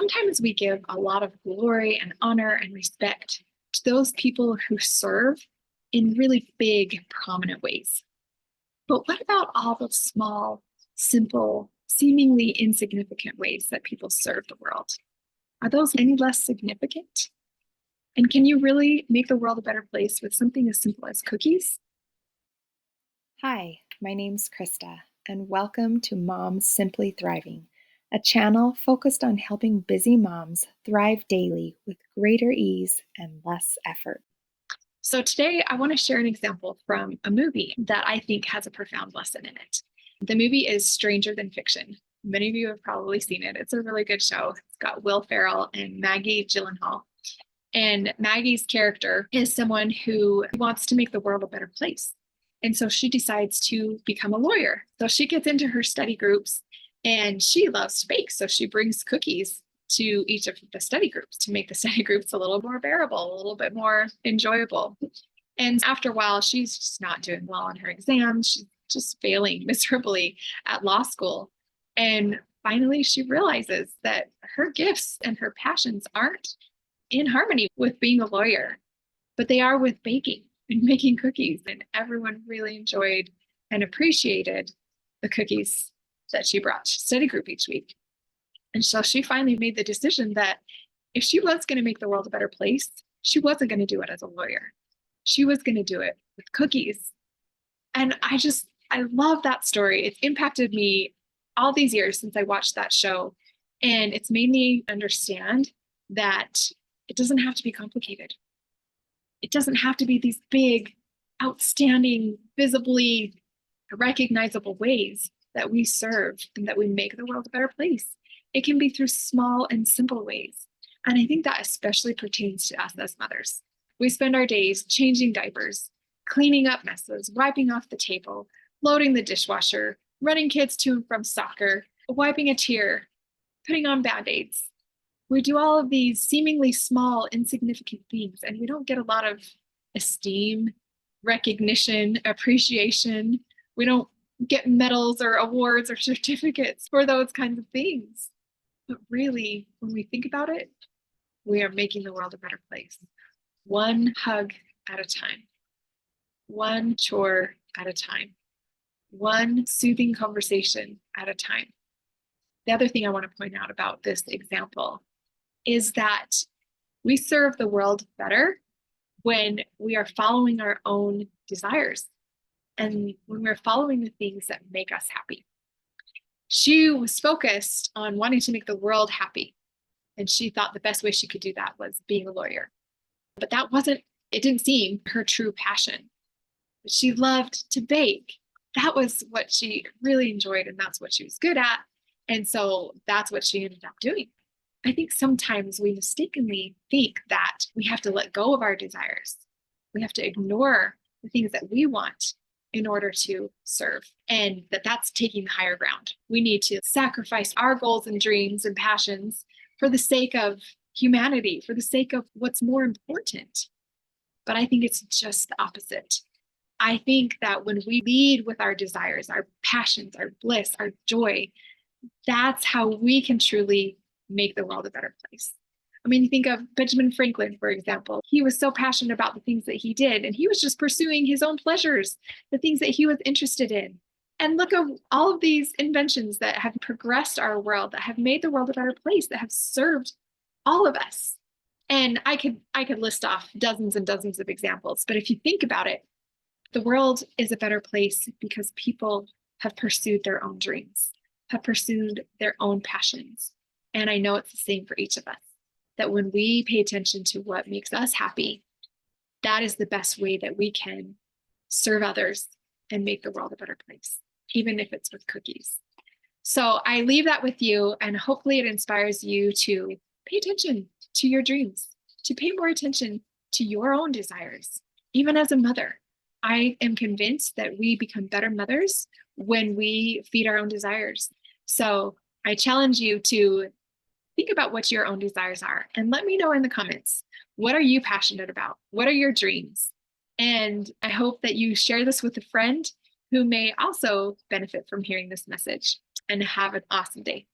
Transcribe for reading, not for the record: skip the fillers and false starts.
Sometimes we give a lot of glory and honor and respect to those people who serve in really big, prominent ways. But what about all the small, simple, seemingly insignificant ways that people serve the world? Are those any less significant? And can you really make the world a better place with something as simple as cookies? Hi, my name's Krista, and welcome to Moms Simply Thriving, a channel focused on helping busy moms thrive daily with greater ease and less effort. So today I want to share an example from a movie that I think has a profound lesson in it. The movie is Stranger Than Fiction. Many of you have probably seen it. It's a really good show. It's got Will Ferrell and Maggie Gyllenhaal. And Maggie's character is someone who wants to make the world a better place. And so she decides to become a lawyer. So she gets into her study groups and she loves to bake. So she brings cookies to each of the study groups to make the study groups a little more bearable, a little bit more enjoyable. And after a while, she's just not doing well on her exams. She's just failing miserably at law school. And finally, she realizes that her gifts and her passions aren't in harmony with being a lawyer, but they are with baking and making cookies. And everyone really enjoyed and appreciated the cookies that she brought to study group each week. And so she finally made the decision that if she was going to make the world a better place, she wasn't going to do it as a lawyer. She was going to do it with cookies. And I love that story. It's impacted me all these years since I watched that show. And it's made me understand that it doesn't have to be complicated. It doesn't have to be these big, outstanding, visibly recognizable ways that we serve and that we make the world a better place. It can be through small and simple ways. And I think that especially pertains to us as mothers. We spend our days changing diapers, cleaning up messes, wiping off the table, loading the dishwasher, running kids to and from soccer, wiping a tear, putting on band-aids. We do all of these seemingly small, insignificant things, and we don't get a lot of esteem, recognition, appreciation. We don't get medals or awards or certificates for those kinds of things. But really, when we think about it, we are making the world a better place. One hug at a time, one chore at a time, one soothing conversation at a time. The other thing I want to point out about this example is that we serve the world better when we are following our own desires and when we're following the things that make us happy. She was focused on wanting to make the world happy, and she thought the best way she could do that was being a lawyer. But it didn't seem her true passion. But she loved to bake. That was what she really enjoyed, and that's what she was good at. And so that's what she ended up doing. I think sometimes we mistakenly think that we have to let go of our desires. We have to ignore the things that we want in order to serve, and that's taking the higher ground. We need to sacrifice our goals and dreams and passions for the sake of humanity, for the sake of what's more important. But I think it's just the opposite. I think that when we lead with our desires, our passions, our bliss, our joy, that's how we can truly make the world a better place. I mean, you think of Benjamin Franklin, for example. He was so passionate about the things that he did, and he was just pursuing his own pleasures, the things that he was interested in. And look at all of these inventions that have progressed our world, that have made the world a better place, that have served all of us. And I could list off dozens and dozens of examples, but if you think about it, the world is a better place because people have pursued their own dreams, have pursued their own passions. And I know it's the same for each of us, that when we pay attention to what makes us happy, that is the best way that we can serve others and make the world a better place, even if it's with cookies. So I leave that with you, and hopefully it inspires you to pay attention to your dreams, to pay more attention to your own desires, even as a mother. I am convinced that we become better mothers when we feed our own desires. So I challenge you to think about what your own desires are and let me know in the comments. What are you passionate about? What are your dreams? And I hope that you share this with a friend who may also benefit from hearing this message, and have an awesome day.